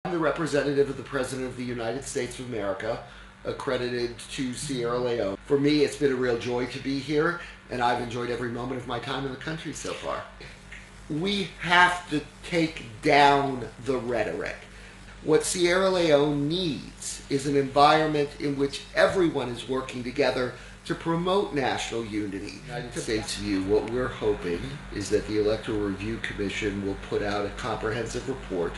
I'm the representative of the President of the United States of America, accredited to Sierra Leone. For me, it's been a real joy to be here, and I've enjoyed every moment of my time in the country so far. We have to take down the rhetoric. What Sierra Leone needs is an environment in which everyone is working together to promote national unity. United States view, what we're hoping is that the Electoral Review Commission will put out a comprehensive report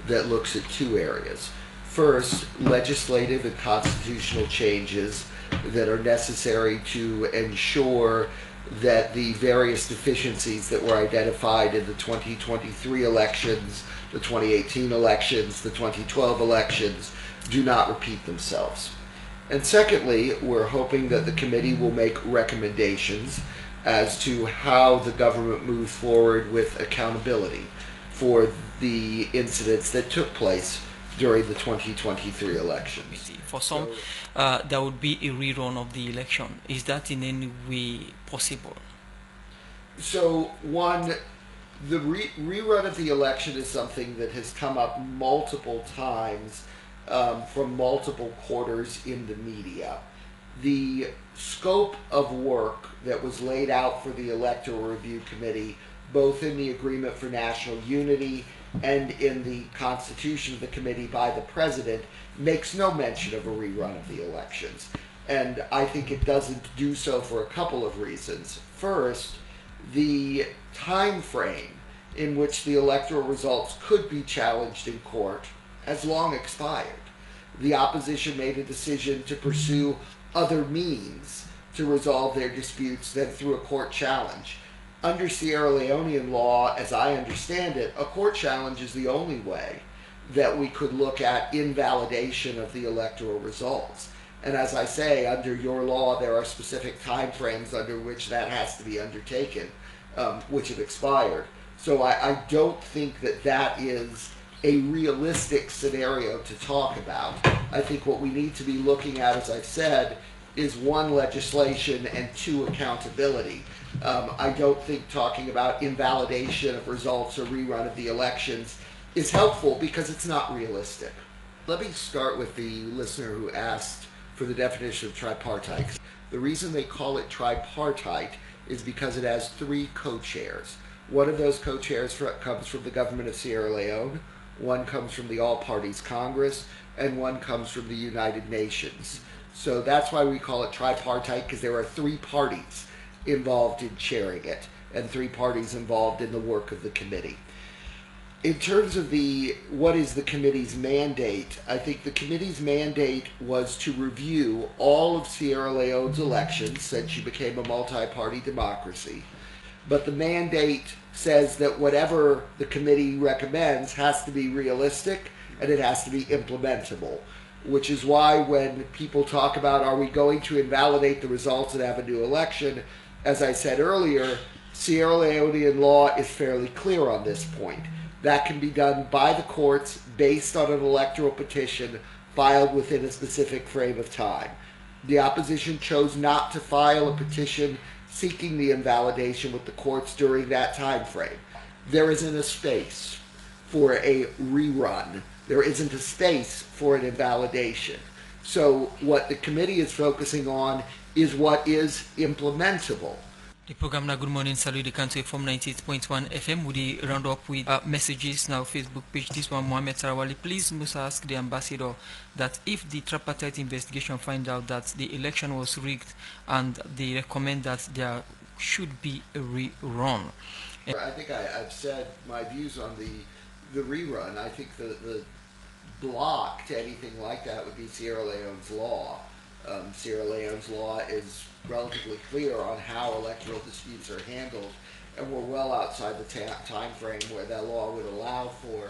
that looks at two areas. First, legislative and constitutional changes that are necessary to ensure that the various deficiencies that were identified in the 2023 elections, the 2018 elections, the 2012 elections do not repeat themselves. And secondly, we're hoping that the committee will make recommendations as to how the government moves forward with accountability for the incidents that took place during the 2023 elections. For some, there would be a rerun of the election. Is that in any way possible? So, one, the rerun of the election is something that has come up multiple times from multiple quarters in the media. The scope of work that was laid out for the Electoral Review Committee, both in the Agreement for National Unity and in the Constitution of the Committee by the President, makes no mention of a rerun of the elections. And I think it doesn't do so for a couple of reasons. First, the time frame in which the electoral results could be challenged in court has long expired. The opposition made a decision to pursue other means to resolve their disputes than through a court challenge. Under Sierra Leonean law, as I understand it, a court challenge is the only way that we could look at invalidation of the electoral results. And as I say, under your law, there are specific time frames under which that has to be undertaken, which have expired. So I don't think that that is a realistic scenario to talk about. I think what we need to be looking at, as I've said, is one, legislation, and two, accountability. I don't think talking about invalidation of results or rerun of the elections is helpful because it's not realistic. Let me start with the listener who asked for the definition of tripartite. The reason they call it tripartite is because it has three co-chairs. One of those co-chairs comes from the government of Sierra Leone, one comes from the All Parties Congress, and one comes from the United Nations. So that's why we call it tripartite, because there are three parties involved in chairing it, and three parties involved in the work of the committee. In terms of what is the committee's mandate, I think the committee's mandate was to review all of Sierra Leone's elections since she became a multi-party democracy. But the mandate says that whatever the committee recommends has to be realistic and it has to be implementable, which is why when people talk about are we going to invalidate the results and have a new election, as I said earlier, Sierra Leonean law is fairly clear on this point. That can be done by the courts based on an electoral petition filed within a specific frame of time. The opposition chose not to file a petition seeking the invalidation with the courts during that time frame. There isn't a space for a rerun. There isn't a space for an invalidation. So what the committee is focusing on is what is implementable. The program now Good Morning Salute the country from 98.1 FM with the round up with messages now Facebook page. This one Mohammed Sarawali. Please must ask the ambassador that if the tripartite investigation find out that the election was rigged and they recommend that there should be a rerun. I think I've said my views on the rerun. I think the block to anything like that would be Sierra Leone's law. Sierra Leone's law is relatively clear on how electoral disputes are handled, and we're well outside the time frame where that law would allow for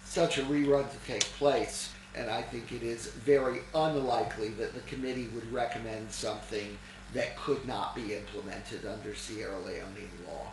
such a rerun to take place. And I think it is very unlikely that the committee would recommend something that could not be implemented under Sierra Leonean law.